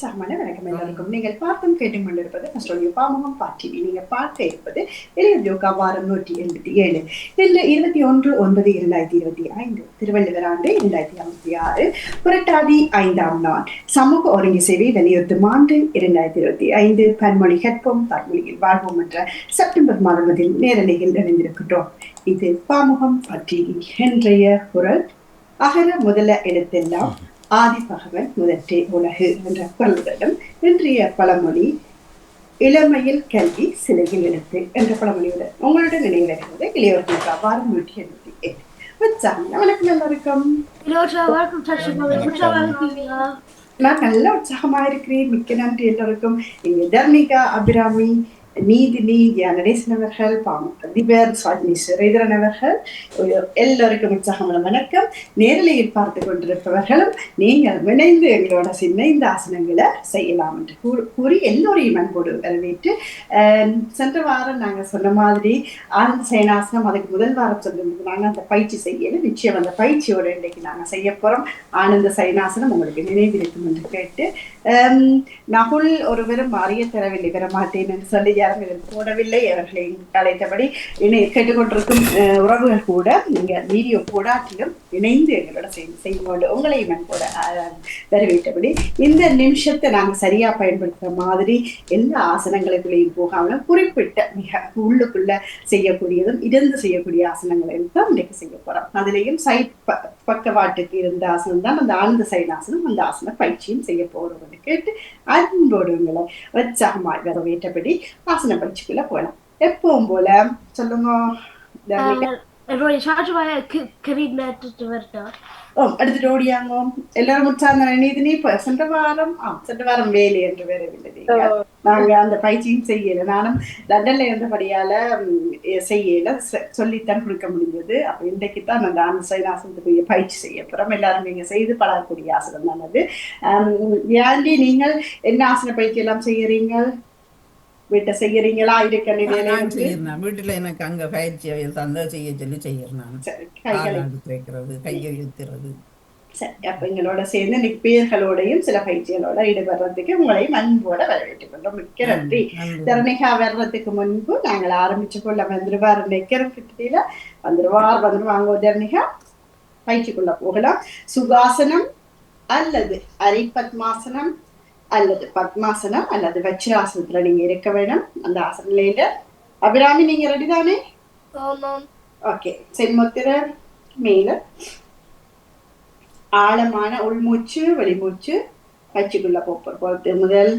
சாமான வணக்கம் எல்லாருக்கும். நீங்கள் பார்த்தும் கேட்டுக் கொண்டிருப்பது கஸ்டோடியோ பாமுகம் பாட்டிவி. நீங்கள் பார்க்க இருப்பது எளிய யோகா வாரம் 187. இதில் 21/9/2025 திருவள்ளுவர் ஆண்டு 2056 புரட்டாதி 5ஆம் நாள் சமூக ஒருங்கி சேவை வலியுறுத்தும் ஆண்டு 2025 பன்மொழி கற்போம் பன்மொழியில் வாழ்வோம் என்ற செப்டம்பர் மாதத்தில் நேரலையில் இணைந்திருக்கின்றோம். இது பாமுகம் பாட்டிவி. இன்றைய குரல் அகர முதல எழுத்தெல்லாம் ஆதி பகவன் முதற்றே உலகு என்ற குரல்களிடம் இன்றைய பழமொழி இளமையில் கல்வி சிலையில் எழுத்து என்ற பழமொழியுடன் உங்களுடன் நினைவிருக்கிறது இளையோர்களுக்கு அவ்வாறு 188. வணக்கம் எல்லாருக்கும். நான் நல்ல உற்சாகமா இருக்கிறேன். மிக்க நன்றி எல்லோருக்கும். இங்க தர்ணிகா, அபிராமி, நீதினி, நடேசன் அவர்கள், அதிபர் ஸ்ரீதரன் அவர்கள் எல்லோருக்கும் உற்சாகமான வணக்கம். நேரலையில் பார்த்து கொண்டிருப்பவர்களும் நீங்கள் இணைந்து எங்களோட சின்ன இந்த ஆசனங்களை செய்யலாம் என்று கூறி எல்லோரையும் அன்போடு வரவேற்று, சென்ற வாரம் நாங்கள் சொன்ன மாதிரி ஆனந்த சயனாசனம் அதுக்கு முதல் வாரம் சொல்லியிருந்தோம். நாங்கள் அந்த பயிற்சி செய்யல. நிச்சயம் அந்த பயிற்சியோடு இன்றைக்கு நாங்கள் செய்ய போறோம். ஆனந்த சயனாசனம் உங்களுக்கு நினைவிருக்கும் என்று கேட்டு, நகுல் ஒருவரும் அறிய தரவில்லை, வரமாட்டேன் என்று சொல்லி யாரும் இதில் போடவில்லை. அவர்களை அழைத்தபடி கேட்டுக்கொண்டிருக்கும் உறவுகள் கூட நீங்கள் வீடியோ போடாட்டிலும் இணைந்து எங்களோட செய்து கொண்டு உங்களையும் கூட வரவேற்றபடி இந்த நிமிஷத்தை நாங்கள் சரியா பயன்படுத்துற மாதிரி எல்லா ஆசனங்களுக்குள்ளேயும் போகாமலும் குறிப்பிட்ட மிக உள்ளுக்குள்ள செய்யக்கூடியதும் இருந்து செய்யக்கூடிய ஆசனங்களையும் தான் இன்றைக்கு செய்ய போறோம். அதுலேயும் சைட் பக்கவாட்டுக்கு இருந்த ஆசனம் தான் அந்த ஆனந்த சைனாசனம். அந்த ஆசன பயிற்சியும் செய்ய போறோம் கேட்டு அன்போடு உங்களை உற்சாகமாய் வரவேற்றபடி ஆசன பயிற்சிக்குள்ள போகலாம். எப்பவும் போல சொல்லுங்க. எடுத்துட்டு ஓடியாங்க எல்லாரும் உற்சாக. நீதினி சென்ற வாரம் வேலை என்று வரவில்லை. நாங்க அந்த பயிற்சியும் செய்யல. நானும் லண்டன்ல இருந்தபடியால செய்யல, சொல்லித்தான் கொடுக்க முடிஞ்சது. அப்ப இன்றைக்குத்தான் அந்த ஆசனத்துக்குரிய பயிற்சி செய்ய போறோம். எல்லாரும் நீங்க செய்து பழகக்கூடிய ஆசனம் தான் அது. ஏண்டி நீங்கள் என்ன ஆசன பயிற்சி எல்லாம் செய்யறீங்க? வீட்டை செய்யறீங்களா? வீட்டுல எனக்கு அங்க பயிற்சி தந்தா செய்ய சொல்லி செய்யறேன். கையை இழுக்கிறது. சரி, அப்ப எங்களோட சேர்ந்து இன்னைக்கு பேர்களோடையும் சில பயிற்சிகளோட ஈடுபடுறதுக்கு உங்களையும் அன்போட வரவேற்றுக் கொண்டோம். மிக்க நன்றி. தரணிகா வர்றதுக்கு முன்பு நாங்கள் ஆரம்பிச்சு கொள்ள வந்துருவார். நெக்கரம் கிட்டத்தில வந்துருவாங்க. தரணிகா பயிற்சிக்குள்ள போகலாம். சுகாசனம் அல்லது அரை பத்மாசனம் அல்லது பத்மாசனம் அல்லது வஜ்ராசனத்துல நீங்க இருக்க வேணும். அந்த ஆசனில அபிராமி நீங்க ரெடி தானே? ஓகே. சென்முத்திர மேல ஆழமான உள்மூச்சு வெளிமூச்சு பயிற்சிக்குள்ள போறது. முதல்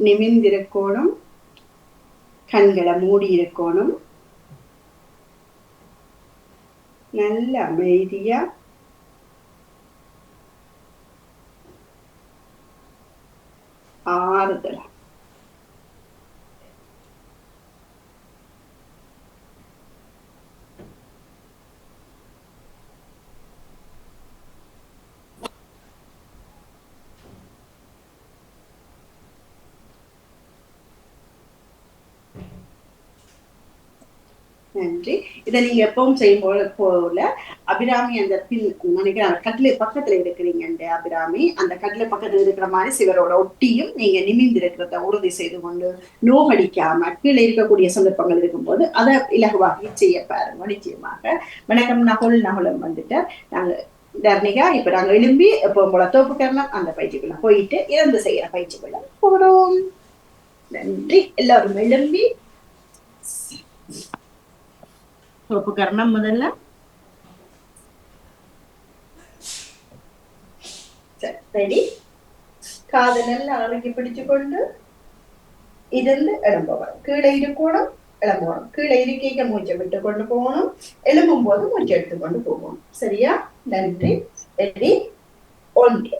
நிமிர்ந்திருக்கணும், கண்களை மூடி இருக்கணும், நல்ல அமைதியா ஆறுதலா நன்றி. இதை நீங்க எப்பவும் செய்யும் போல அபிராமி அந்த பின் நினைக்கிறேன் கட்டில பக்கத்துல இருக்கிறீங்க. அபிராமி அந்த கட்டில பக்கத்துல இருக்கிற மாதிரி சிவரோட ஒட்டியும் நீங்க நிமிர்ந்து இருக்கிறத உறுதி செய்து கொண்டு நோகடிக்காம கீழே இருக்கக்கூடிய சந்தர்ப்பங்கள் இருக்கும்போது அதை இலகுவாகி செய்ய பாருங்க. நிச்சயமாக வணக்கம். நகுலம் வந்துட்டு நாங்க தர்ணிகா இப்ப நாங்க எழும்பி எப்பவும் போல தோப்பு கரணம் அந்த பயிற்சிக்குள்ள போயிட்டு இறந்து செய்யற பயிற்சிக்குள்ள போறோம். நன்றி. எல்லாரும் எழும்பி தோப்பு கரணம் முதல்ல. சரி, காது நல்லா அழுகி பிடிச்சு கொண்டு இருந்து எழும்புவோம். கீழே இருக்கணும், எழும்பணும். கீழே இருக்கைக்கு மூச்சை விட்டு கொண்டு போகணும். எழும்பும் போது மூச்சை எடுத்துக்கொண்டு போகணும். சரியா? நன்றி. ரெடி? 1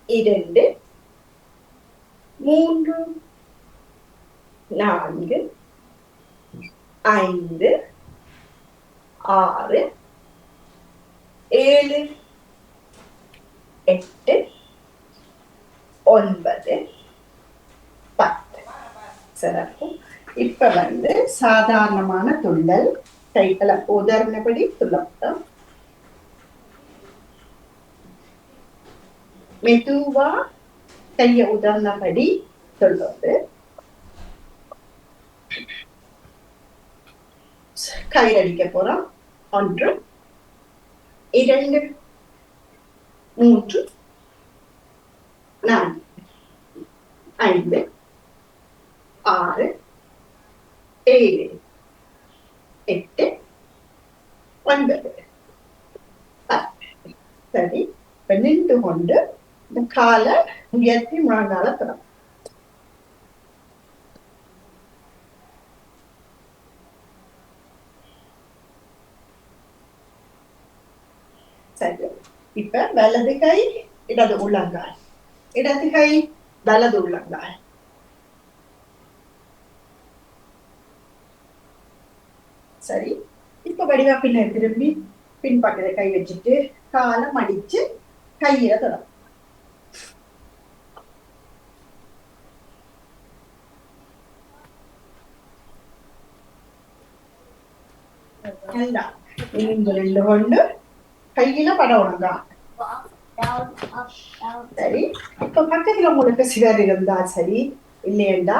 2 3 4 5 6 7 8 9 10. சிறப்பு. இப்ப சாதாரணமான துள்ளல். கைகளை உதர்னபடி துள்ளப்பட்டோம். மெதுவா கையை உதாரணப்படி சொல்வது. கயிறடிக்க போறோம். 1 2 3 4 5 6 7 8 9 10. சரி, இப்ப நின்று கொண்டு இந்த காலை உயர்த்தி முழங்கால திறக்கும். சரி, இப்ப வலது கை இடது உள்ளங்கால், இடது கை வலது உள்ளங்கால். சரி, இப்ப வடிவா பின்ன திரும்பி பின்பக்கத்தை கை வச்சுட்டு காலை மடிச்சு கையில தொடரும். ரெண்டு கொண்டு கையில படவணுங்க. சரி, இப்ப பக்கத்துல உங்களுக்கு சிலர் இருந்தா சரி, இல்லையண்டா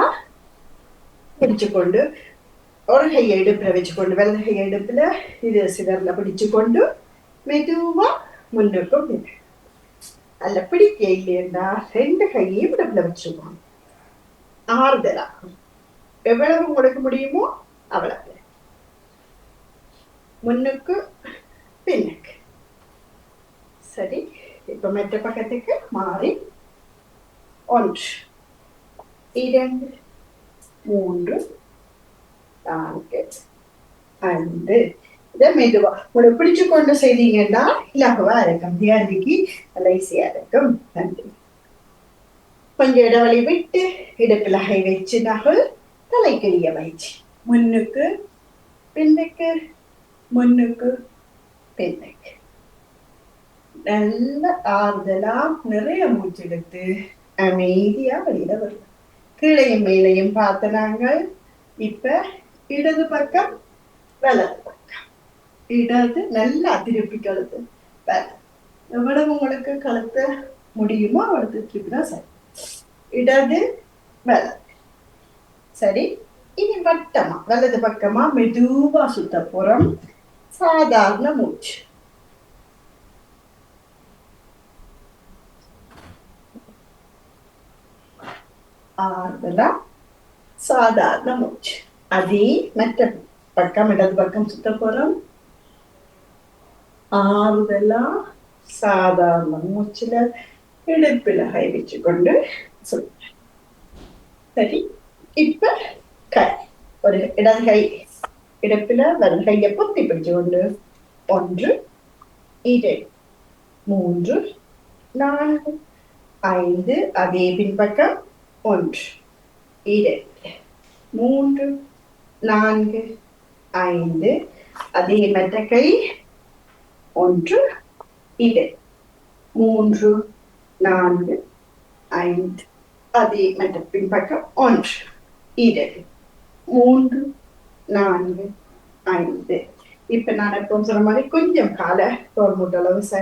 பிடிச்சு கொண்டு ஒரு கையை இடுப்புல வச்சுக்கொண்டு வலது கையை இடுப்புல இது சிலர்ல பிடிச்சு கொண்டு மெதுவா முன்னுக்கும் அல்ல பிடிக்க இல்லையண்டா 2 கையையும் இடுப்புல வச்சுக்கோங்க. ஆறுதலா எவ்வளவு கொடுக்க முடியுமோ அவ்வளவு. முன்னுக்கு பின்னுக்கு. சரி, இப்ப மற்ற பக்கத்துக்கு மாறி 1 2 3 4 5. இதை மெதுவா உங்களுக்கு பிடிச்சு கொண்டு செய்தீங்கன்னா இலகுவா இருக்கும். தியானிக்கு நல்லா ஈஸியா இருக்கும். நன்றி. கொஞ்சம் இடைவெளி விட்டு இடுப்புல கை வச்சு நகல் தலைக்கடிய வச்சு முன்னுக்கு பின்னுக்கு முன்னுக்கு பின்னுக்கு. நல்ல ஆறுதலா நிறைய மூச்செடுத்து அமைதியா வெளியில வரும். கீழையும் மேலையும் பார்த்த நாங்கள் இப்ப இடது பக்கம் வலது பக்கம். இடது நல்லா திருப்பி கழுத்து வலது. எவ்வளவு உங்களுக்கு கழுத்த முடியுமோ அவ்வளவு திருப்பினா சரி. இடது வலது. சரி, இனி வட்டமா வலது பக்கமா மெதுவா சுத்த போறோம். சாதாரண மூச்சு. ஆறுதலா சாதாரண மூச்சு. அதே மற்ற பக்கம் இடது பக்கம் சுத்த போறோம். ஆறுதலா சாதாரண மூச்சுல இடுப்புல கை வச்சு கொண்டு சொல்ல. சரி, இப்ப கை ஒரு இடது கை இடுப்புல வலது கையை பொத்தி பிடிச்சு கொண்டு 1 2 3 4 5. அதே பின்பக்கம் 1 2 3 4 5. அதே மற்ற கை 1 2 3 4 5. அதே மற்ற பின்பக்கம் 1 2 3 4 5. இப்ப நான் எப்பவும் சொன்ன மாதிரி கொஞ்சம் காலை தோல் மூட்டளவு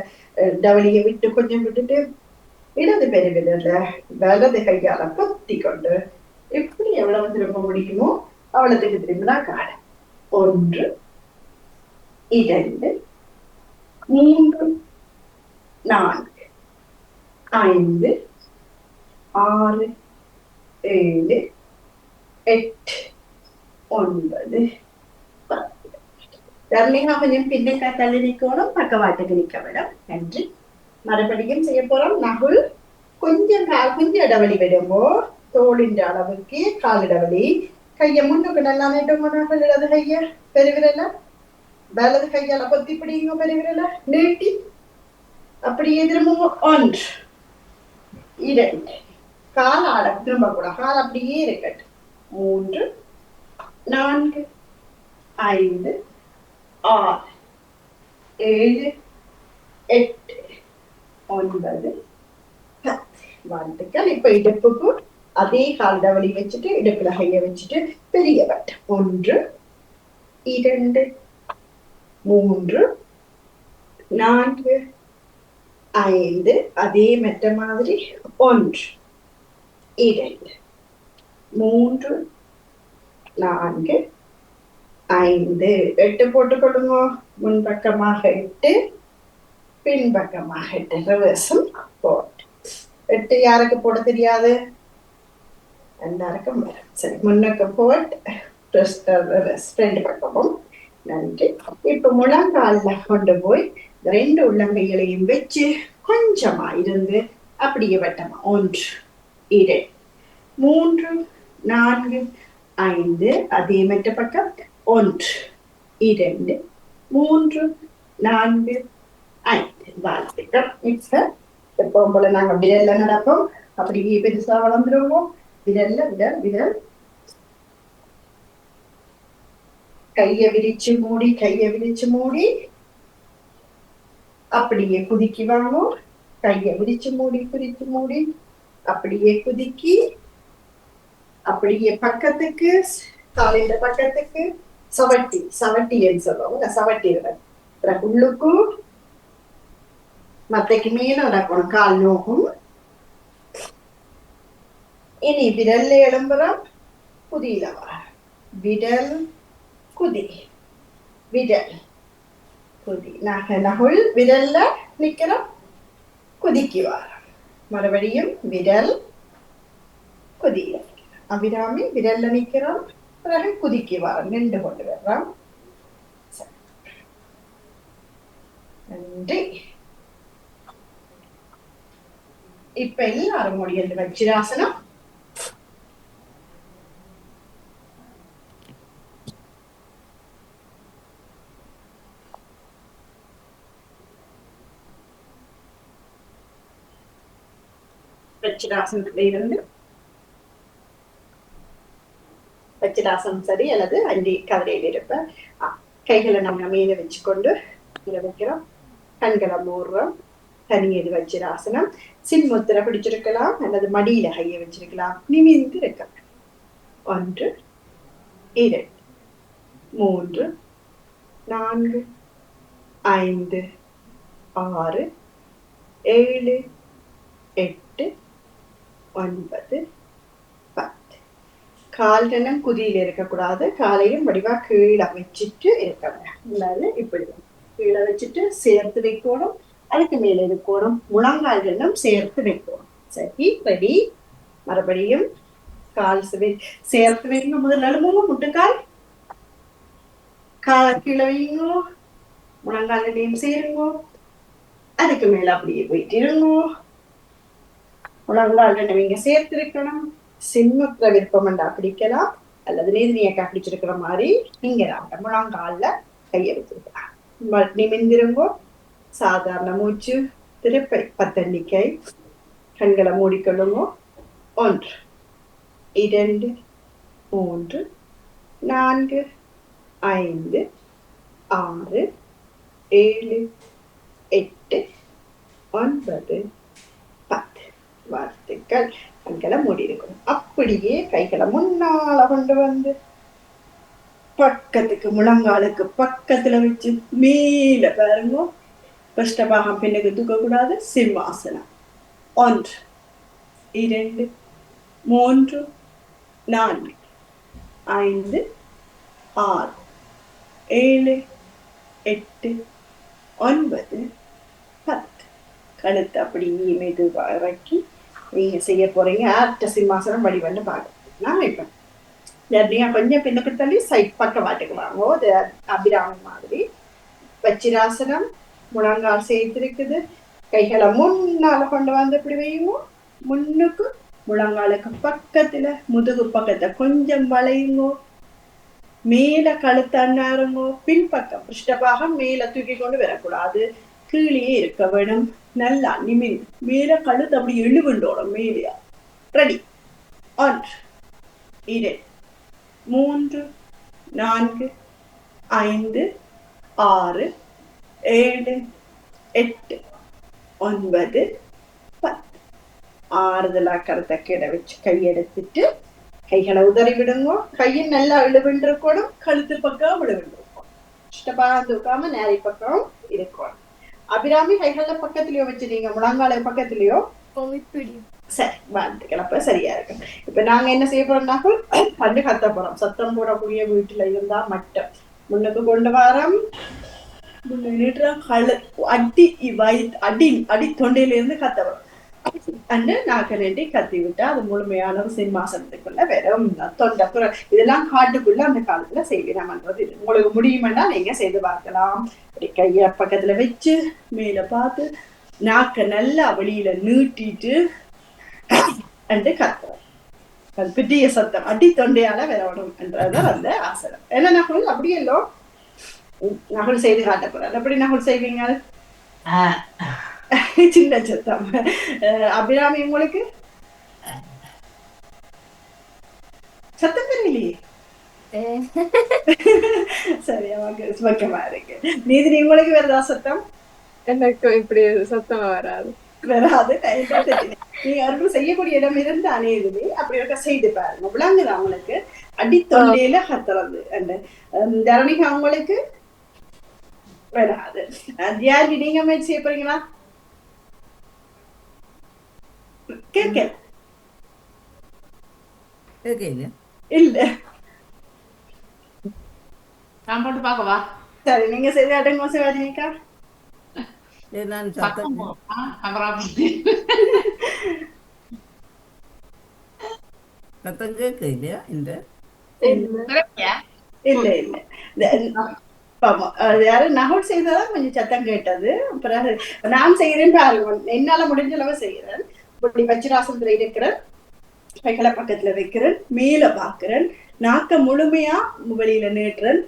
டவலியை விட்டு கொஞ்சம் விட்டுட்டு இடது பெருவிரல வலது கையால பொத்தி கொண்டு எப்படி எவ்வளவு திரும்ப முடியுமோ அவ்வளவுக்கு திரும்பினா காலை 1 2 3 4 5 6 7 8 9 10. தர்லிங்கா கொஞ்சம் பின்னுக்கா தள்ளி நிற்கணும். பக்கவாட்டுக்கு நிற்க விடும். நன்றி. மறுபடியும் செய்ய போறோம். நகுல் கொஞ்சம் கொஞ்சம் இடவெளி விடும்போ தோளின் அளவுக்கு கால் இடவெளி. கையை முன்னுக்கு நல்லா நீட்டுங்க. நகுல் இடது கைய பெருவிரல வலது கையால பொத்தி பிடிங்க. பெருவிரல நீட்டி அப்படியே திரும்ப 1 2. கால் ஆட திரும்ப கூட கால் அப்படியே இருக்கட்டும். 3 4 5 6 7 8 9 10. வாழ்த்துக்கள். இப்ப இடுப்புக்கு அதே கால் டவலி வச்சுட்டு இடுப்புல கைய வச்சுட்டு பெரிய வட்டம் 1 2 3 4 5. அதே மெட்ட மாதிரி 1 2 3 4 5 8 போட்டுக்கொள்ளுங்க. முன்பக்கமாக 8, பின்பக்கமாக 8. ரிவர்ஸும் போட். 8 யாருக்கு போட தெரியாது? எல்லாருக்கும் வரும். சரி, முன்னுக்கு போட், ரிவர்ஸ் 2 பக்கமும். நன்றி. இப்ப முழங்கால்ல கொண்டு போய் 2 உள்ளங்கைகளையும் வச்சு கொஞ்சமா இருந்து அப்படியே வட்டமா 1 2 3 4 5. அதே மற்ற பக்கம் 1 2 3 4 5. வாழ்த்துக்கள். எப்பவும் போல நாங்க விரல்ல நடப்போம். அப்படியே பெருசா வளர்ந்துருவோம். விரல்ல விரல் விரல். கைய விரிச்சு மூடி, கைய விரிச்சு மூடி அப்படியே குதிக்கி வாங்கும். கைய விரிச்சு மூடி, குதிச்சு மூடி அப்படியே குதிக்கி, அப்படியே பக்கத்துக்கு, காலையில பக்கத்துக்கு சவட்டி. சவட்டின்னு சொல்லுவாங்க. சவட்டி உள்ளுக்கும் மத்தைக்கு மேல நடக்கணும். கால் நோகும். இனி விரல்ல எழும்புறோம். குதியில வர விரல் குதி, விரல் குதி. நகுல் விரல்ல நிக்கிறோம். குதிக்கு வாரம். மறுபடியும் விரல் குதியில. அபிராமி விரல்ல நிக்கிறோம். பிறகு குதிக்கு வாரம். நின்று கொண்டு வர்றோம். நன்றி. இப்ப எல்லாரும் முடியல வஜ்ராசனம். வஜ்ராசனத்துல இருந்து வஜ்ராசனம் சரி அல்லது அண்டி கவலையில் இருப்ப கைகளை நம்ம மேல வச்சுக்கொண்டு இதை வைக்கிறோம். கண்களை மூடுறோம். தனியது வஜ்ராசனம். சின்முத்திரை பிடிச்சிருக்கலாம் அல்லது மடியில கையை வச்சிருக்கலாம். நிமிர்ந்து இருக்கலாம். 1 2 3 4 5 6 7 8 9 10. கால்கணம் குதியில இருக்கக்கூடாது. காலையும் வடிவா கீழே வச்சுட்டு இருக்கணும். இப்படி கீழே வச்சுட்டு சேர்த்து வைக்கணும். அதுக்கு மேல இருக்கணும். முழங்கால்களும் சேர்த்து வைக்கணும். சரி, ரெடி. மறுபடியும் கால் சேர்த்து வைங்க. முதல் நடுமுங்க. முட்டுக்கால் கீழே வைங்க. முழங்காலையும் சேருங்க. அதுக்கு மேல அப்படியே போயிட்டு இருங்கோ. முழங்கால் நீங்க சேர்த்து இருக்கணும். சின்மத்துல விருப்பம் பிடிக்கலாம் அல்லது நீதினியக்கா பிடிச்சிருக்கிற மாதிரி நீங்க முழங்கால்ல கைய வச்சிருக்கலாம். நிமிந்திருங்கோ. சாதாரண மூச்சு. திருப்பை 10 எண்ணிக்கை. கண்களை மூடிக்கொள்ளுங்கோ. 1 2 3 4 5 6 7 8 9 10. வார்த்தைகள். கண்களை மூடி இருக்கணும். அப்படியே கைகளை முன்னால கொண்டு வந்து பக்கத்துக்கு முழங்காலுக்கு பக்கத்துல வச்சு மேல பாருங்க. கஷ்டபாகம் பின்னுக்கு தூக்க கூடாது. சிம்மாசனம். 1 2 3 4 5 6 7 8 9 10. கழுத்து அப்படியே மெதுவா இறக்கி நீங்க செய்ய போறீங்க. ஆர்ட்ட சிம்மாசனம் வடிவன்னு பார்க்க நான் வைப்பேன். நீங்க கொஞ்சம் பின்னுக்கு தள்ளி சைட் பக்கம் வாட்டுக்கு வாங்கோ. அது அபிராமி மாதிரி. வச்சிராசனம். முழங்கால் சேர்த்திருக்குது. கைகளை முன்னால கொண்டு வந்து இப்படி வையுமோ. முன்னுக்கு முழங்காலுக்கு பக்கத்துல முதுகு பக்கத்தை கொஞ்சம் வளையுங்கோ. மேல கழுத்து அண்ணாருங்கோ. பின்பக்கம் பிருஷ்டபாகம் மேல தூக்கி கொண்டு வரக்கூடாது. கீழே இருக்க வேணும். நல்லா நிமிந்து மேல கழுத்து அப்படி எழுவுண்டோடும். மேலையா. ரெடி. 1 2 3 4 5 6 7 8 9 10. ஆறுதலா கருத்தை கீழே வச்சு கையெடுத்துட்டு கைகளை உதறி விடுங்க. கையில் நல்லா இழுவின்றிருக்கணும். கழுத்து பக்கம் விழுவின்றிருக்கும். இஷ்டப்பாக தூக்காம நேரி பக்கம் இருக்கணும். அபிராமி கைகள பக்கத்துலயோ வச்சிருங்க. முழங்கால பக்கத்துலயோ சரி, வாழ்த்துக்கள். அப்ப சரியா இருக்கும். இப்ப நாங்க என்ன செய்ய போறோம்னாக்க பண்டு கத்த போறோம். சத்தம் போடக்கூடிய வீட்டுல இருந்தா மட்டும் முன்னுக்கு கொண்டு வரோம். அடி அடி அடி தொண்டையில இருந்து கத்த வரும். அண்டு நாக்க நீட்டி கத்தி விட்டா அது முழுமையான ஒரு சிம்மாசனத்துக்குள்ள வெறும் தொண்டை இதெல்லாம் காட்டுக்குள்ள அந்த காலத்துல செய்வீனம்ன்றது. இது உங்களுக்கு முடியுமென்னா நீங்க செய்து பார்க்கலாம். அப்படி கைய பக்கத்துல வச்சு மேல பார்த்து நாக்க நல்லா வெளியில நீட்டிட்டு என்று கத்துறோம். அது பெரிய சத்தம் அடி தொண்டையால வரணும் என்றதுதான் அந்த ஆசனம். ஏன்னா நகுல் அப்படி எல்லாம் நகுல் செய்து காட்ட போறாரு. எப்படி நகுல் செய்வீங்க? சின்ன சத்தம். அபிராமி உங்களுக்கு சத்தம் தெரியலையே. சரி, அவங்களுக்கு சுமக்கமா இருக்கு. நீதினி உங்களுக்கு வேறதா சத்தம்? எனக்கு இப்படி சத்தமா வராது. வராது. நீங்க அவர்கள் செய்யக்கூடிய இடம் இருந்து அணையுது. அப்படி இருக்க செய்து பாருங்க. விளங்குது அவங்களுக்கு அடித்தொண்டையில கத்துறது. அந்த தரணிக்கு அவங்களுக்கு வராது. தியாகி நீங்க முயற்சி செய்ய போறீங்களா? கேட்க இல்ல நான் போட்டு பாக்கவா? சரி, நீங்க செய்த அடங்க சிவாஜினிக்கா. சத்தம் கேட்க இல்லையா? இல்ல இல்ல யாரு நகல் செய்ததான் கொஞ்சம் சத்தம் கேட்டது. பிறகு நான் செய்யறேன் பாருங்க, என்னால முடிஞ்ச அளவு செய்யறேன். இப்படி வச்சிராசனத்துல இருக்கிறேன், கைகளை பக்கத்துல வைக்கிறேன், மேல பாக்குறேன், நாக்க முழுமையா வெளியில நீட்டுறேன்.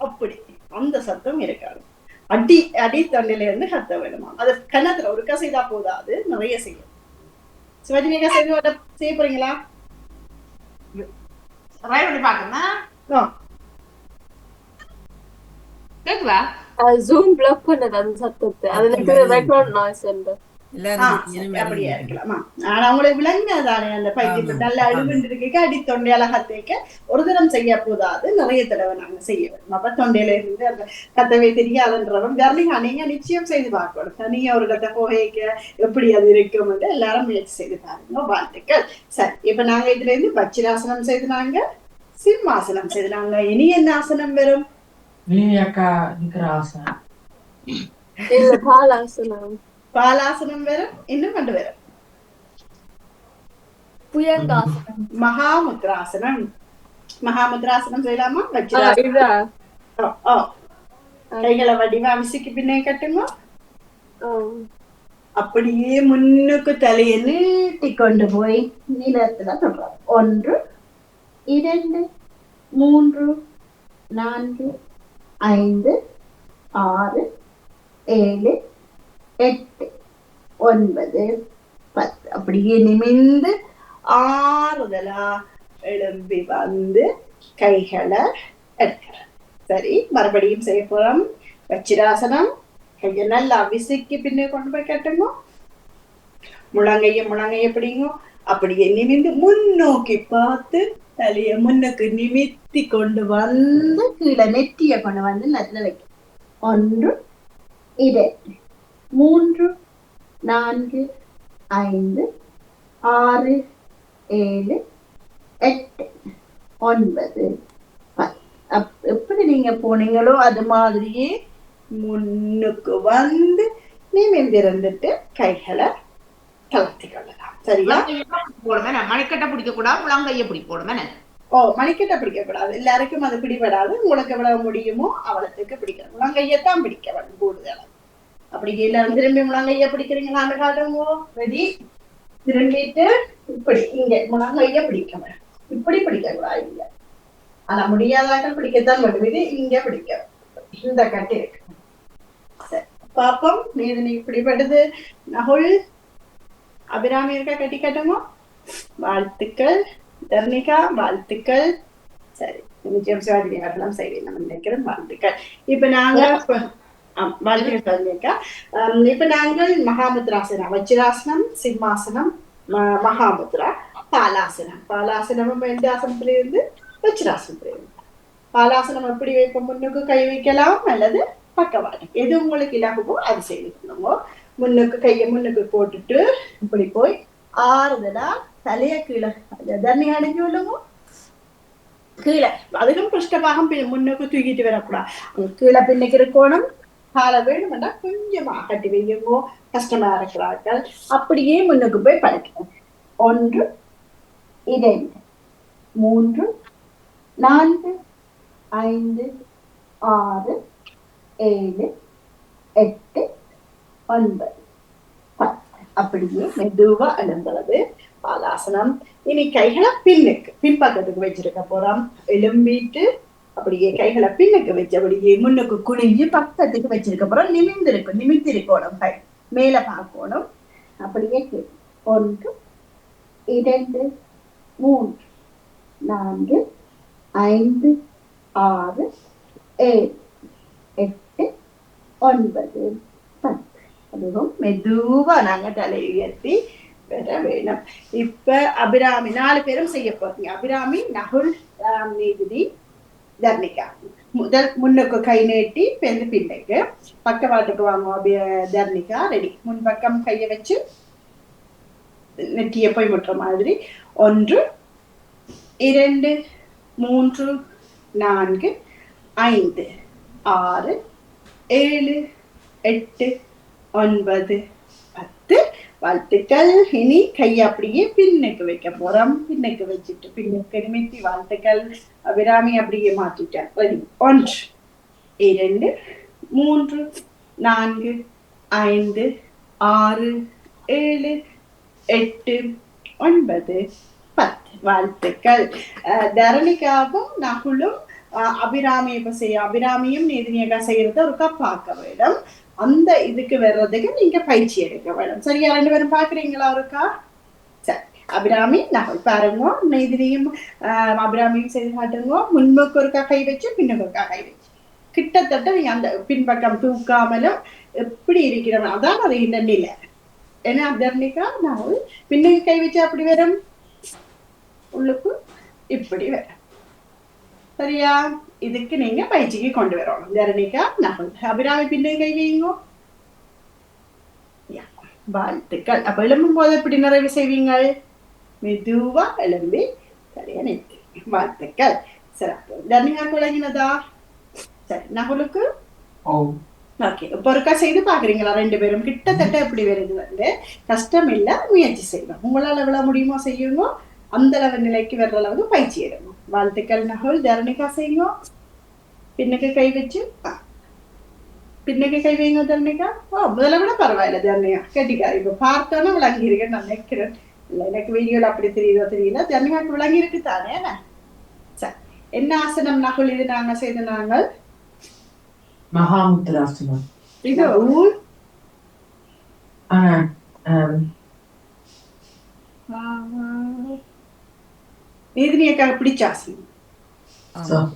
அப்படி அந்த சத்தம் இருக்காது. அடி அடி தொண்டையில இருந்து கத்த வேணுமா? அது கன்னத்துல ஒரு செய்தா போதாது, நிறைய செய்யும். சிவாஜி நீங்க செய்ய போறீங்களா? கேக்குதா? ஜூம் பிளாக் பண்ணது அந்த சத்தத்தை. அது எனக்கு பேக்ரவுண்ட் நாய்ஸ் இல்ல. அப்படியா இருக்கலாமா? ஆனா அவங்களுக்கு விளங்கினதானே அந்த பைத்தியத்தை நல்லா அழுகுண்டு இருக்க அடி தொண்டையால கத்தைக்க ஒரு தரம் செய்ய போதாது, நிறைய தடவை நாங்க செய்ய வேணும். அப்ப தொண்டையில இருந்து அந்த கத்தவை தெரியாதுன்றவன் தர்லிகா நீங்க நிச்சயம் செய்து பார்க்கணும். தனியா ஒரு கத்தை போகைக்க எப்படி அது இருக்கும் என்று எல்லாரும் முயற்சி செய்து பாருங்க. வாழ்த்துக்கள். சரி, இப்ப நாங்க இதுல இருந்து வச்சிராசனம் செய்துனாங்க, சிம்மாசனம் செய்துனாங்க. இனி என்ன ஆசனம் வரும்? பாலாசனம். பாலாசனம் வரும். இன்னும் கொண்டு வரும் புயங்காசனம், மகாமுத்ராசனம். மகாமுத்ராசனம் செய்யலாமா? கைகளை வடிவா விசிக்கு பின்னே கட்டுங்க. அப்படியே முன்னுக்கு தலையை நீட்டி கொண்டு போய் நீளத்துல சொல்றாங்க. 1 2 3 4 5 6 7 8 9 10 அப்படியே நிமிந்து ஆறுதலா எழும்பி வந்து கைகளை எடுக்கிற. சரி, மறுபடியும் செய்ய போறோம். வச்சிராசனம். கையை நல்லா விசிக்கு பின்னே கொண்டு போய் கட்டுங்க. முழங்கைய பிடிங்க. அப்படியே நிமிந்து முன்னோக்கி பார்த்து தலைய முன்னுக்கு நிமித்தி கொண்டு வந்து கீழே நெற்றிய கொண்டு வந்து நத்துல வைக்க. 1 2 3 4 5 6 7 8 9 10. எப்படி நீங்க போனீங்களோ அது மாதிரியே முன்னுக்கு வந்து நிமிர்ந்திருந்துட்டு கைகளை தளர்த்தி கொள்ளலாம். சரியா? மணிக்கட்டை பிடிக்க கூடாது, முழங்கைய பிடிக்கணும். மணிக்கட்டை பிடிக்க கூடாது. எல்லாருக்கும் அது பிடிபடாது. உங்களுக்கு எவ்வளவு முடியுமோ அவ்வளவுக்கு பிடிக்கணும். முழங்கையத்தான் பிடிக்க வேண்டும் கூடுதல். அப்படி எல்லாரும் திரும்பி முழங்கைய பிடிக்கிறீங்களான்னு காட்டுங்க. ரெடி? திரும்பிட்டு இப்படி இங்க முழங்கைய பிடிக்க வேண்டும். இப்படி பிடிக்க கூடாது. இங்க ஆனா முடியாதாக்கள் பிடிக்கத்தான் வேண்டும். இது இங்க பிடிக்க, இந்த கட்டி இருக்கு. சரி, பாப்போம். நீ பிடிபடுது. நகுல், அபிராமி இருக்கா? கட்டி காட்டுங்க. வாழ்த்துக்கள். தர்ணிகா, வாழ்த்துக்கள். சரி, நிச்சயம் சிவாஜி வரலாம் செய்வேன் நம்ம நினைக்கிறோம். வாழ்த்துக்கள். இப்ப நாங்க வாழ்த்துக்கள் தர்ணிகா. இப்ப நாங்கள் மகாமுத்ராசனம், வஜ்ராசனம், சிம்மாசனம், மகாமுத்ரா, பாலாசனம். பாலாசனம் எந்த ஆசனத்துல இருந்து? வஜ்ராசனத்துல இருந்து. பாலாசனம் எப்படி வைப்போம்? முன்னுக்கு கை வைக்கலாம் அல்லது பக்கவாட்டு, எது உங்களுக்கு இலகுவோ அது செய்து கொள்ளுங்க. முன்னுக்கு கையை முன்னுக்கு போட்டுட்டு இப்படி போய் ஆறுதலா தலைய கீழே தண்ணி அடைஞ்சு விடுங்க கீழே. அதிலும் பிருஷ்டபாகம் முன்னுக்கு தூக்கிட்டு வரக்கூடாது. கீழே பின்னுக்கு இருக்கணும். காலை வேணுமெண்டா கொஞ்சமா கட்டி வையுங்கோ. கஷ்டமா இருக்கிறார்கள் அப்படியே முன்னுக்கு போய் பழக்கணும். 1 2 3 4 5 6 7 8 9 10 அப்படியே மெதுவா எழுந்துறது பாலாசனம். இனி கைகளை பின்பக்கத்துக்கு வச்சிருக்க போறோம். எலும்பிட்டு அப்படியே கைகளை பின்னுக்கு வச்சபடியே முன்னுக்கு குனிஞ்சு பக்கத்துக்கு வச்சிருக்க போறோம். நிமித்திருக்கணும். கை மேல பார்க்கணும். அப்படியே 1 2 3 4 5 6 7 8 9 10. அதுவும் மெதுவா நாங்க தலை உயர்த்தி வர வேணும். இப்ப அபிராமி 4 பேரும் செய்ய போறீங்க. அபிராமி, நகுல், நீதினி, தர்ணிகா. முதல் முன்னுக்கு கை நீட்டி பின்னுக்கு பக்கவாட்டுக்கு வாங்க. தர்ணிகா ரெடி. முன்பக்கம் கையை வச்சு நெட்டிய போய் முட்டுற மாதிரி. 1 2 3 4 5 6 7 8 9 10. வாழ்த்துக்கள். இனி கையை அப்படியே பின்னுக்கு வைக்க போறோம். பின்னுக்கு வச்சுட்டு பின்னுக்கு நிமித்தி வாழ்த்துக்கள். அபிராமி அப்படியே மாற்றிட்டேன். 1 2 3 4 5 6 7 8 9 10. வாழ்த்துக்கள். தரணிகாவும் நகுலும் அபிராமியை இப்ப அபிராமியும் நீதினியக்கா செய்யறத ஒருக்கா பார்க்க வேணும். அந்த இதுக்கு வர்றதுக்கு நீங்க பயிற்சி எடுக்க வேணும். சரியா? 2 பேரும் பாக்குறீங்களா ஒருக்கா? சரி, அபிராமி நகுல் பாருங்க. நீதினியும் அபிராமியும் செய்து காட்டுங்க. முன்புக்கு ஒருக்கா கை வச்சு பின்னுக்கு ஒருக்கா கை வச்சு கிட்டத்தட்ட நீங்க அந்த பின்பக்கம் தூக்காமலும் எப்படி இருக்கிறோம் அதான் அது இந்த நிலை. ஏன்னா தர்ணிகா நகுல் பின்னுக்கு கை வச்சு அப்படி வரும், உள்ளுக்கு இப்படி வரும். சரியா? இதுக்கு நீங்க பயிற்சிக்கு கொண்டு வரணும். தரணிகா நகுல். அபிராமி பின்னுக்கு கை வைங்க. வாழ்த்துக்கள். அப்ப எழும்பும் போது எப்படி நிறைவு செய்வீங்க? மெதுவா எழும்பி தலைய நிறுத்தி. வாழ்த்துக்கள். சிறப்பு. தர்ணிகாக்கு விளங்கினதா? சரி, நகுலுக்கு ஓகே. இப்ப ஒருக்கா செய்து பாக்குறீங்களா? 2 பேரும் கிட்டத்தட்ட எப்படி வருது கஷ்டம் இல்ல, முயற்சி செய்யணும். உங்களால எவ்வளவு முடியுமோ செய்யுங்க. அந்த அளவு நிலைக்கு வர்ற அளவுக்கு பயிற்சி எடுங்க. வாழ்த்துக்கள் நகுல். தரணிகா செய்யுங்க. பின்னுக்கு கை வச்சு பின்னுக்கு கை வைங்க தரணிகா. முதல்ல விட பரவாயில்ல தரணிகா. கேட்டிக்கா இப்ப பார்த்தோன்னா விளங்கி இருக்கேன்னு நான் நினைக்கிறேன். இல்ல எனக்கு வீடியோல அப்படி தெரியுதோ தெரியல. தரணிகாக்கு விளங்கி இருக்கு தானே? சரி, என்ன ஆசனம் நகுல் இது நாங்க செய்த? நாங்கள் மகாமுத்ராசனம். இது நீதினியக்காக பிடிச்ச ஆசனம்.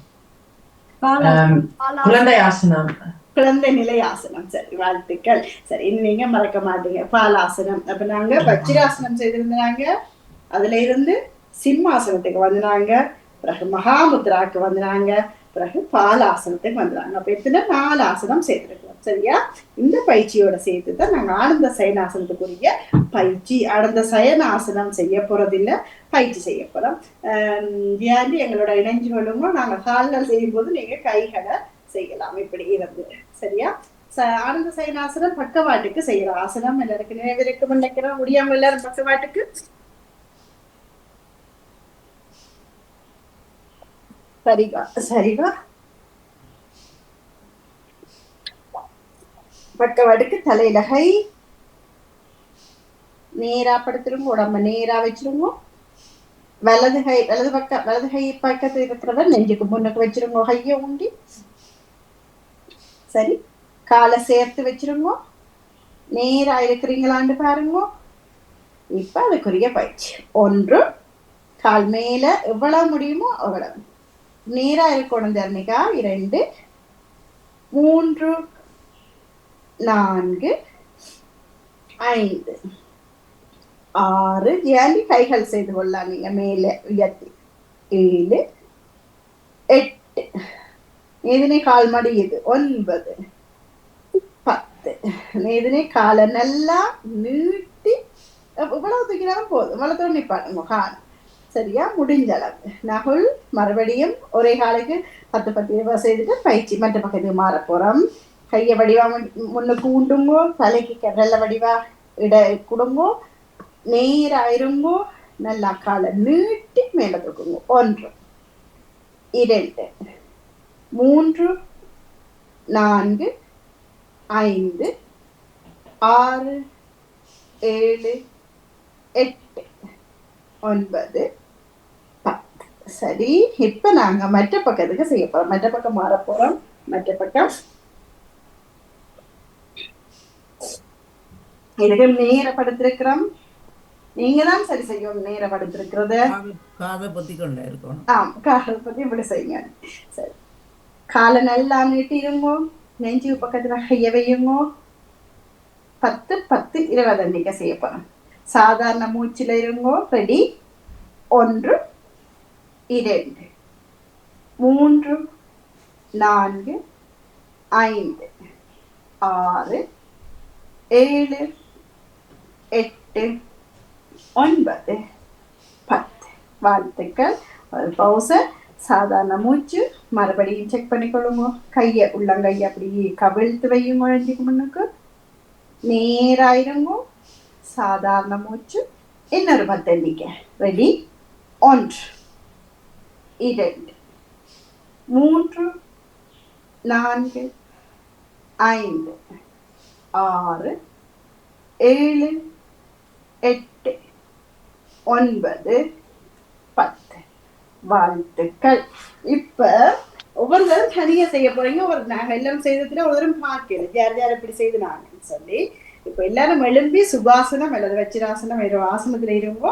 குழந்தை ஆசனம். குழந்தை நிலை ஆசனம். சரி, வாழ்த்துக்கள். சரி, நீங்க மறக்க மாட்டீங்க பாலாசனம். அப்ப நாங்க வஜ்ராசனம் செய்திருந்தாங்க. அதுல இருந்து சிம்மாசனத்துக்கு வந்தாங்க. பிறகு மகாமுத்ராக்கு வந்தாங்க. பிறகு பாலாசனத்துக்கு வந்துடுறாங்க. அப்ப எத்தனை 4 ஆசனம் சேர்த்திருக்கிறோம். சரியா? இந்த பயிற்சியோட சேர்த்துதான் நாங்க ஆனந்த சயனாசனத்துக்குரிய பயிற்சி. ஆனந்த சயனாசனம் செய்ய போறதில்லை, பயிற்சி செய்ய போறோம். வியாதி எங்களோட இணைஞ்சு கொள்ளுங்க. நாங்க கால்கள் செய்யும் போது நீங்க கைகளை செய்யலாம் இப்படி இருந்து. சரியா? ஆனந்த சயனாசனம் பக்கவாட்டுக்கு செய்யற ஆசனம். எல்லாருக்கு நினைவிருக்கும் நினைக்கிறோம். முடியாம எல்லாரும் பக்கவாட்டுக்கு. சரிவா? சரிவா? பக்கவாட்டுக்கு தலையில கை நேரா படுத்துருங்க. உடம்ப நேரா வச்சிருங்க. வலது கை பக்கத்துல இருக்கிறவர் நெஞ்சுக்கு முன்னுக்கு வச்சிருங்க. கைய ஊண்டி. சரி, காலை சேர்த்து வச்சிருங்க. நேரா இருக்கிறீங்களான்னு பாருங்க. இப்ப அதுக்குரிய பயிற்சி. 1 கால் மேல எவ்வளவு முடியுமோ அவ்வளவு நேரா இருக்கணும் தர்ணிகா. 2 3 4 5 6 ஏழு கைகள் செய்து கொள்ளலாம் நீங்க மேல உயர்த்தி. 7 8 இதுனே கால் மடி. இது 9 10. 10. நீதினி காலை நல்லா நீட்டி இவ்வளவு தூக்கினாலும் போதும், இவ்வளவு தூரம் நிப்பாட்டுங்க கால். சரியா? முடிஞ்ச அளவு. நகுல் மறுபடியும் ஒரே காலுக்கு 10 செய்துட்டு பயிற்சி மற்ற பக்கத்துக்கு மாற போறோம். கையை வடிவா முன்னுக்கு உண்டுங்கோ, தலைக்கு நல்ல வடிவா இட கொடுங்கோ, நேராயிருங்கோ, நல்லா காலை நீட்டி மேல தூக்குங்க. 1 2 3 4 5 6 7 8 9 10. சரி, இப்ப நாங்க மற்ற பக்கத்துக்கு செய்ய போறோம். மற்ற பக்கம் மாற போறோம். மற்ற பக்கம் இதுக்கு நேரப்படுத்திருக்கிறோம். நீங்க தான் சரி செய்யும் நேரப்படுத்திருக்கிறது. காதை பொத்தி கொண்டே இருக்கணும். காலை பத்தி இப்படி செய்யுங்க. சரி, காலை நல்லா நீட்டிருங்கோ, நெஞ்சு பக்கத்துல கைய வையுங்கோ. 10 10 20 எண்ணிக்கை செய்ய போறோம். சாதாரண மூச்சில இருங்கோ. ரெடி? 1 2 3 4 5 6 7 8 9 10. வாழ்த்துக்கள். ஒரு பவுச, சாதாரண மூச்சு. மறுபடியும் செக் பண்ணிக்கொள்ளுங்க. கையை உள்ளங்கையை அப்படியே கவிழ்த்து வையுங்க. நெஞ்சுக்கு முன்னுக்கு நேராயிருங்க. சாதாரண மூச்சு. இன்னொரு 10 எண்ணிக்கை. ரெடி? 1 2 3 4 5 6 7 8 9 10. வாழ்த்துக்கள். இப்ப ஒவ்வொருத்தரும் தனியா செய்ய போறீங்க. நாங்க எல்லாரும் செய்ததுல ஒவ்வொருத்தரும் பார்க்கல யார் யார் எப்படி செய்து நாங்கன்னு சொல்லி. இப்ப எல்லாரும் எழும்பி சுகாசனம் அல்லது வச்சிராசனம் வேற ஆசனத்துல இருங்கோ.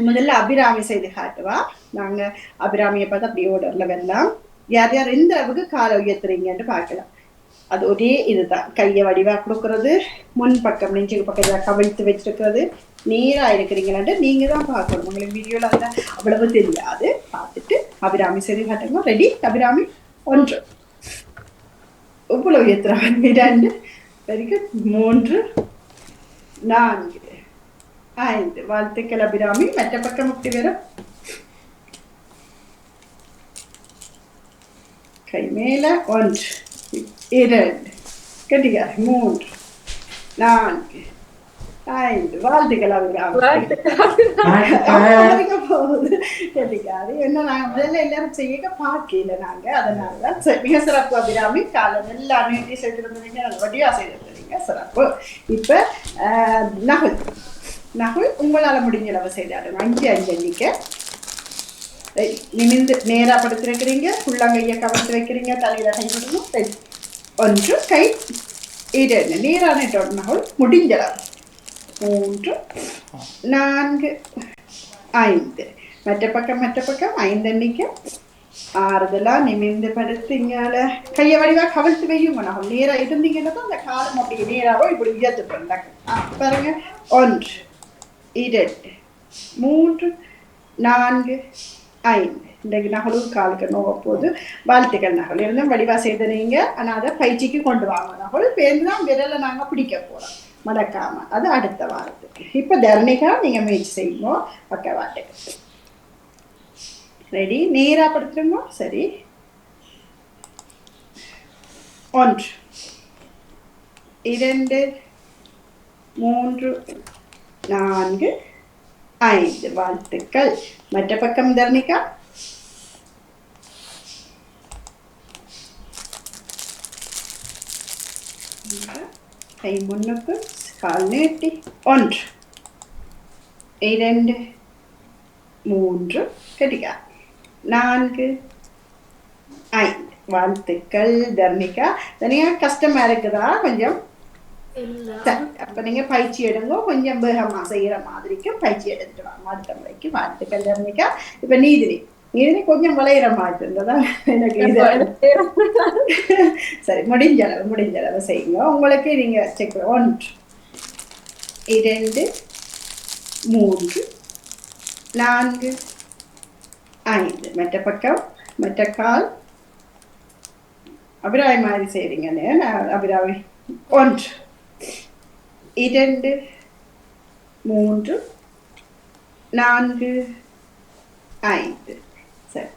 முதல்ல அபிராமி செய்து காட்டுவா. நாங்க அபிராமியை பார்த்து அப்படியே ஓடர்ல வரலாம். யார் யார் எந்த அளவுக்கு காலை உயர்த்துறீங்கன்னு பார்க்கலாம். அது ஒரே இதுதான். கையை வடிவா கொடுக்கறது, முன் பக்கம் நெஞ்சுக்கு பக்கத்துல கவிழ்த்து வச்சிருக்கிறது, நேரா இருக்கிறீங்களான்ட்டு நீங்க தான் பார்க்கணும். உங்களுக்கு வீடியோல அந்த அவ்வளவு தெரியாது. பார்த்துட்டு அபிராமி செய்து காட்டுங்க. ரெடி? அபிராமி 1 இவ்வளவு உயர்த்துறாங்க. 2 வரைக்கும் 3 4 5. வாழ்த்துக்கள் அபிராமி. மற்ற பக்கம் எப்படி வரும்? கை மேல. 1 2 கட்டிக்கார 3 4 5. வாழ்த்துக்கள் அபிராமி. கட்டிக்காரு. என்ன நாங்க முதல்ல எல்லாரும் செய்ய பார்க்கல நாங்க, அதனாலதான் மிக சிறப்பு அபிராமி. காலை நல்லா நீட்டி செய்திருந்தீங்க, வடிவா செய்திருந்தீங்க, சிறப்பு. இப்ப நகுல் நகுல் உங்களால முடிஞ்ச அளவு செய்தாடுங்க. 5 5 எண்ணிக்கை. நிமிந்து நேரா படுத்திருக்கிறீங்க. உள்ளங்கையை கவர்த்து வைக்கிறீங்க. தலையில கை விடணும். 1 கை 2 நேரான நகுல் முடிஞ்ச அளவு. 3 4 5. மற்ற பக்கம் 5 எண்ணிக்கை. ஆறுதலா நிமிந்து படுத்தீங்கால கையை வடிவா கவிழ்த்து வையுங்க. நகுல் நேரா இருந்தீங்கன்னா தான் அந்த காலம் அப்படி நேராவோ இப்படி உயர்த்து பண்ணாங்க. பாருங்க. 1 2 3 4 5. இன்றைக்கு நகலும் காலுக்கு நோக போது. வாழ்த்துக்கள் நகல். இருந்தும் வடிவா செய்தனீங்க. ஆனால் அதை பயிற்சிக்கு கொண்டு வாங்க. நகல் பேருந்து தான் விரலை நாங்கள் பிடிக்க போகிறோம், மறக்காம. அது அடுத்த வாரத்துக்கு. இப்போ தரணிகா நீங்க முயற்சி செய்யுங்க. பக்கவாட்டுக்கு. ரெடி? நேரா படுத்துருங்க. சரி. 1 2 3 4 5. வாழ்த்துக்கள். மற்ற பக்கம் தர்ணிகா. கை முன்னுக்கு, கால் நீட்டி. 1 2 3 கட்டிக்கா 4 5. வாழ்த்துக்கள் தர்ணிகா. தனியா கஷ்டமா இருக்குதா கொஞ்சம்? அப்ப நீங்க பயிற்சி எடுங்க. கொஞ்சம் வேகமா செய்யற மாதிரிக்கு பயிற்சி எடுத்துட்டு வாங்க அடுத்த முறைக்கு. வாழ்த்துக்கள் தர்ணிகா. இப்ப நீதினி கொஞ்சம் விளையிற மாதிரி இருந்ததா எனக்கு இது. சரி, முடிஞ்ச அளவு செய்யுங்க. உங்களுக்கு நீங்க செக். 1 2 3 4 5. மற்ற பக்கம், மற்ற கால். அபிராமி மாதிரி செய்றீங்கன்னு அபிராமி 1 2 3 4 5 சரி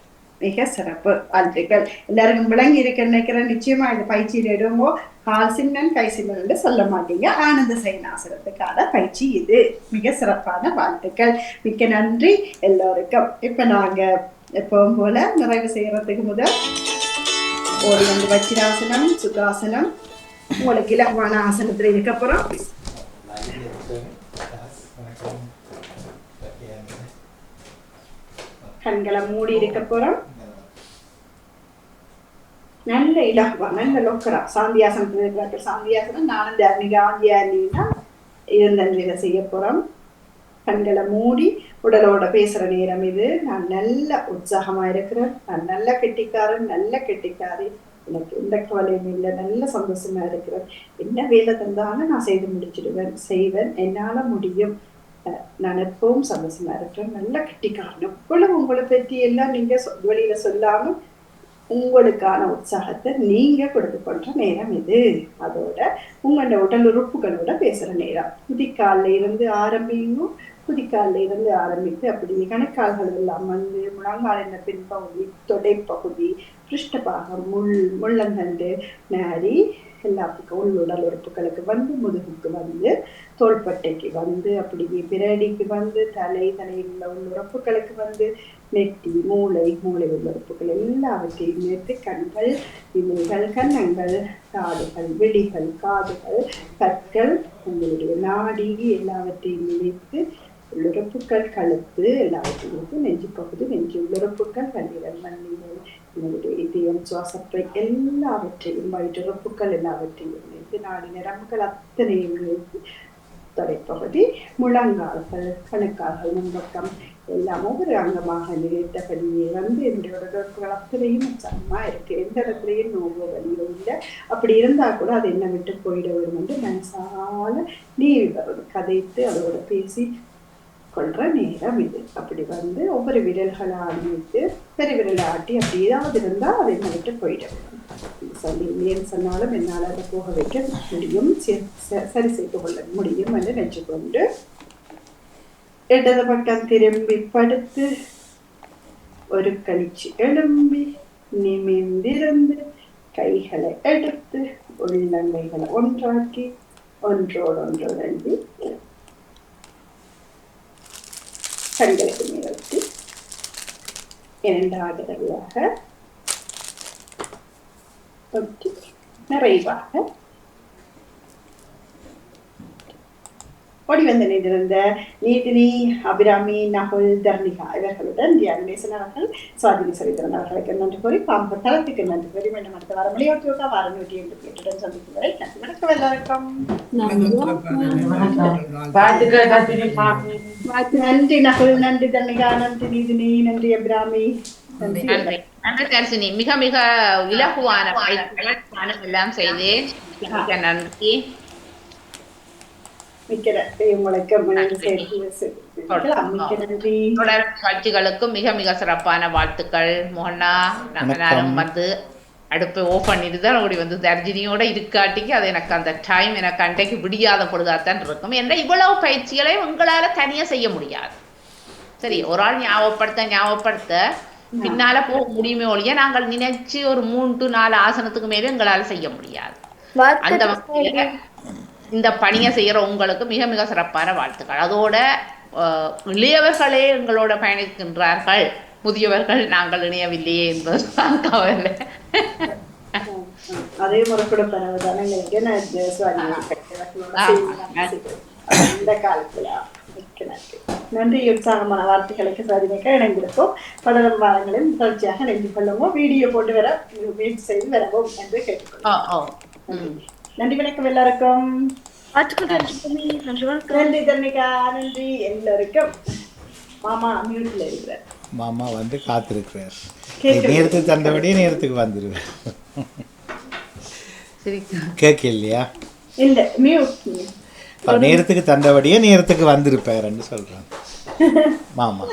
மிக சிறப்பு வாழ்த்துக்கள் எல்லாருக்கும் விளங்கி இருக்க நினைக்கிறேன் நிச்சயமா இந்த பயிற்சியில் இடும்போ கால் சின்னன் கை சின்னன் சொல்ல மாட்டீங்க ஆனந்த சைனாசனத்துக்கான பயிற்சி இது மிக சிறப்பான வாழ்த்துக்கள் மிக்க நன்றி எல்லோருக்கும் இப்ப நாங்க எப்பவும் போல நிறைவு செய்யறதுக்கு முதல் ஓடி வந்து வச்சிராசனம் சுகாசனம் உங்களுக்கு இலகுவான ஆசனத்துல இதுக்கப்புறம் கண்களை மூடி இருக்க போறோம் நல்ல இலகுவா நல்ல லோக்கரா சாந்தியாசனத்துல இருக்கிற சாந்தியாசனம் நானும் தர்ணிகா ஆந்தியா இருந்த செய்ய போறோம் கண்களை மூடி உடலோட பேசுற நேரம் இது நான் நல்ல உற்சாகமா இருக்கிறேன் நான் நல்ல கெட்டிக்காரி எனக்கு எந்த கவலையும் இல்லை நல்ல சந்தோஷமா இருக்கிறேன் என்ன வேலை தந்தாலும் நான் செய்து முடிச்சிடுவேன் செய்வேன் என்னால முடியும் நான் எப்பவும் சந்தோஷமா இருக்கிறேன் நல்ல கெட்டிக்காரன் எவ்வளவு உங்களை பற்றி எல்லாம் நீங்க வெளியில சொல்லாம உங்களுக்கான உற்சாகத்தை நீங்க கொடுத்து கொண்ட நேரம் இது அதோட உங்களோட உடல் உறுப்புகளோட பேசுற நேரம் குதிக்கால இருந்து ஆரம்பித்து அப்படி கணக்கால்கள் எல்லாம் வந்து முழங்காலின பின்பகுதி தொடைப்பகுதி பிருஷ்டபாகம் முள்ளந்தண்டு நாரி எல்லாத்துக்கும் உள்ளுடல் உறுப்புகளுக்கு வந்து முதுகுக்கு வந்து தோள்பட்டைக்கு வந்து அப்படியே பிரடிக்கு வந்து தலையில் உள்ள உள்ளுறுப்புகளுக்கு வந்து நெட்டி மூளை உள்ளுறுப்புகள் எல்லாவற்றையும் நேர்த்து கண்கள் இமைகள் கன்னங்கள் காதுகள் விழிகள் காதுகள் பற்கள் உங்களுடைய நாடி எல்லாவற்றையும் நினைத்து உள்ளுறுப்புகள் கழுத்து எல்லாவற்றையும் நெஞ்சு பகுதி நெஞ்சு உள்ளுறுப்புகள் கல்லீரல் மண்ணீரல் உங்களுடைய இதயம் சுவாசப்பை எல்லாவற்றையும் வயிற்றுறுப்புகள் எல்லாவற்றையும் நினைத்து நாடி நரம்புகள் அத்தனையும் நினைத்து தலைப்பகுதி முழங்கால்கள் கணுக்கால்கள் முன்பக்கம் எல்லாம் ஒவ்வொரு அங்கமாக நினைத்தபடியே வந்து என்னுடைய உடலுறுப்புகள் அத்தனையும் சமமா இருக்கு எந்த இடத்துலையும் நோவோ வலியோ இல்லை அப்படி இருந்தா கூட அது என்ன விட்டு போயிட வரும் என்று மனசால நீவி வரும் கதைத்து அதோட பேசி கொள்ற நேரம் இது அப்படி வந்து ஒவ்வொரு விரல்களை ஆடிட்டு பெருவிரலை ஆட்டி அப்படி ஏதாவது இருந்தா அதை என்ன விட்டு போயிடும் சொல்லி ஏன்னு சொன்னாலும் என்னால் அதை போக வைக்க முடியும் சரி செய்து கொள்ள முடியும் என்று நினைச்சு கொண்டு இடது பக்கம் திரும்பி படுத்து ஒரு கழிச்சு எழும்பி நிமிர்ந்திருந்து கைகளை எடுத்து உள்ளங்கைகளை ஒன்றாக்கி ஒன்றோடு அண்டி கண்களுக்கு நிறுத்தி இரண்டாவது தடவையாக நிறைவாக ஓடி வந்து நின்றிருந்த நீதினி அபிராமி நகுல் தர்ணிகா இவர்களுடன் தியானேசன் அவர்கள் சுவாதினி சரித்திரன் அவர்களுக்கு நன்றி கூறி பாம்பு தளத்துக்கு நன்றி கூறி மீண்டும் அடுத்த வாரம் மொழியோட்டியோகா வாரம் 108 சந்திக்கும் வரை நன்றி வணக்கம் எல்லாருக்கும் நன்றி நகுல் நன்றி தர்ணிகா நன்றி நீதினி நன்றி அபிராமி நன்றி தர்சினி மிக மிக இலகுவான எல்லாம் செய்தேன் நன்றி காட்சிகளுக்கும் மிக மிக சிறப்பான வாழ்த்துக்கள் மோகனா நானும் வந்து அடுப்பை ஓஃப் பண்ணிட்டு தான் ஓடி வந்து தர்ஜினியோட இருக்காட்டிக்கு அது எனக்கு அந்த டைம் எனக்கு அன்றைக்கு விடியாத பொழுதாத்தான் இருக்கும் என்ற இவ்வளவு பயிற்சிகளை உங்களால தனியா செய்ய முடியாது சரி ஒரு ஆள் ஞாபகப்படுத்த பின்னால போக முடியுமே ஒழிய நாங்கள் நினைச்சு ஒரு 3 to 4 ஆசனத்துக்கு மேலே எங்களால செய்ய முடியாது அந்த வகையில இந்த பணியை செய்யற உங்களுக்கு மிக மிக சிறப்பான வாழ்த்துக்கள் அதோட இளையவர்களே எங்களோட பயணிக்கின்றார்கள் முதியவர்கள் நாங்கள் இணையவில்லையே என்பதுதான் கவலை அதே முறை கூட இந்த காலத்துல நன்றி உற்சாகமான வார்த்தைகளுக்கு சாதிக்க இணைந்திருக்கும் பலரும் வாரங்களில் தொடர்ச்சியாக இணைந்து கொள்ளவும் வீடியோ போட்டு வர முயற்சி செய்து வரவும் என்று கேட்டுக்கொள்வோம் நன்றி வணக்கம் எல்லாருக்கும் நன்றி தர்ணிகா நன்றி எல்லாருக்கும் மாமா மியூட்ல இருக்கிறார் மாமா வந்து காத்திருக்கிறார் நேரத்துக்கு தந்தபடியே நேரத்துக்கு வந்துருவேன் கேட்க இல்லையா இல்ல மியூட் நேரத்துக்கு தந்தபடியே நேரத்துக்கு வந்திருப்பாருன்னு சொல்றாங்க மாமா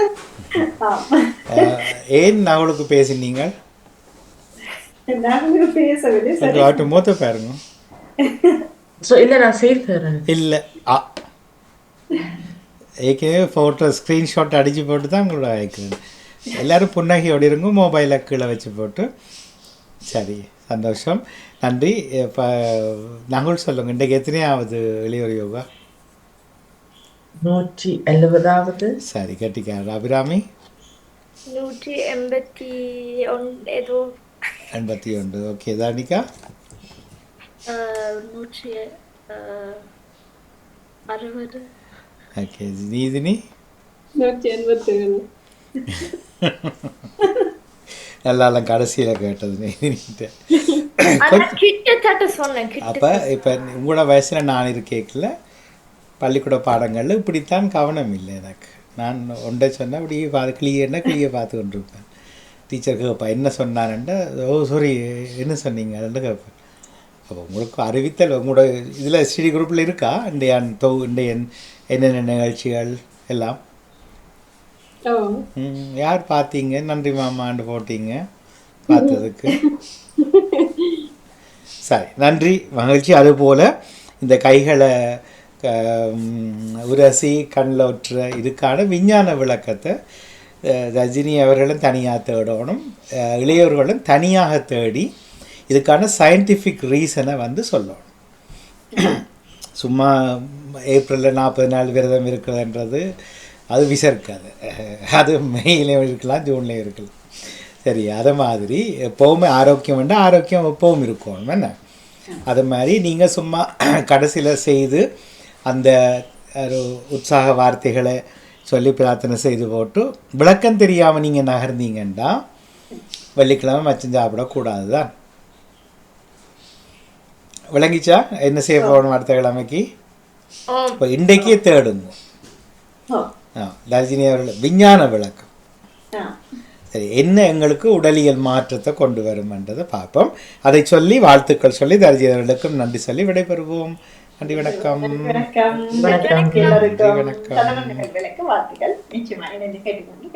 ஏன் அவளுக்கு பேசினீங்க நாங்கள் பேசவில்லை. சரி. ஆட்டு மூத்த பாருங்க. ஸோ இல்லை நான் செய்து தரேன். இல்லை ஏற்கனவே ஃபோட்டோ ஸ்க்ரீன்ஷாட் அடித்து போட்டு தான் உங்களோட அழைக்கிறேன். எல்லோரும் புன்னகையோடு இருங்க, மொபைலை கீழே வச்சு போட்டு. சரி, சந்தோஷம், நன்றி. இப்போ நாங்கள் சொல்லுங்கள், இன்றைக்கு எத்தனையாவது இளையோர் யோகா? 170வது. சரி, கட்டிக்காரு. அபிராமி 181. ஓகே. தானிகா 160. ஓகே. நீதினி 187. நல்லாலாம் கடைசியில் கேட்டது நீதினிட்ட. கிட்டத்தட்ட சொன்னேன். அப்போ இப்போ உங்களோட வயசில் நான் இருக்கேக்கில் பள்ளிக்கூட பாடங்களில் இப்படித்தான் கவனம் இல்லை எனக்கு. நான் ஒன்றை சொன்னால் அப்படி கிளியை பார்த்து கொண்டிருப்பேன். டீச்சர் கேட்பேன் என்ன சொன்னான்ட்டு, ஓ சாரி என்ன சொன்னீங்க அதுன்னு கேட்பேன். அப்போ உங்களுக்கு அறிவித்தல் உங்களோட இதில் ஸ்டடி குரூப்பில் இருக்கா இன்றைய என்னென்ன நிகழ்ச்சிகள் எல்லாம்? யார் பார்த்தீங்க? நன்றி மாமாண்டு போட்டீங்க பார்த்ததுக்கு. சரி, நன்றி, மகிழ்ச்சி. அதுபோல் இந்த கைகளை உரசி கண்ணில் ஒற்ற இதுக்கான விஞ்ஞான விளக்கத்தை ரஜினி அவர்களும் தனியாக தேடணும், இளையவர்களும் தனியாக தேடி இதுக்கான சயின்டிஃபிக் ரீசனை வந்து சொல்லணும். சும்மா ஏப்ரலில் 40 நாள் விரதம் இருக்கிறதுன்றது அது விசர்க்காது. அது மேயிலையும் இருக்கலாம், ஜூன்லேயும் இருக்கலாம். சரி, அதை மாதிரி எப்போவுமே ஆரோக்கியம் வேண்டாம், ஆரோக்கியம் எப்பவும் இருக்கணும் என்ன. அது மாதிரி நீங்கள் சும்மா கடைசியில் செய்து அந்த ஒரு உற்சாக வார்த்தைகளை சொல்லி பிரார்த்தனை செய்து போட்டு விளக்கம் தெரியாமல் நீங்கள் நகர்ந்தீங்கன்னா வெள்ளிக்கிழமை மச்சம் சாப்பிடக்கூடாது தான். விளங்கிச்சா? என்ன செய்ய போகணும் அடுத்த கிழமைக்கு? இப்போ இன்றைக்கே தேடுங்க. ரஜினி அவர்கள் விஞ்ஞான விளக்கம் சரி என்ன எங்களுக்கு உடலியல் மாற்றத்தை கொண்டு வரும்ன்றதை பார்ப்போம். அதை சொல்லி வாழ்த்துக்கள் சொல்லி தர்ஜி அவர்களுக்கும் நன்றி சொல்லி விடைபெறுவோம். நன்றி, வணக்கம். வணக்கம். வணக்கம். எல்லாருக்கும் வணக்கம். தலைவர் நிகழ்வுகளுக்கு வாழ்த்துக்கள். நிச்சயமாக இணைந்து கேட்டுக்கொண்டு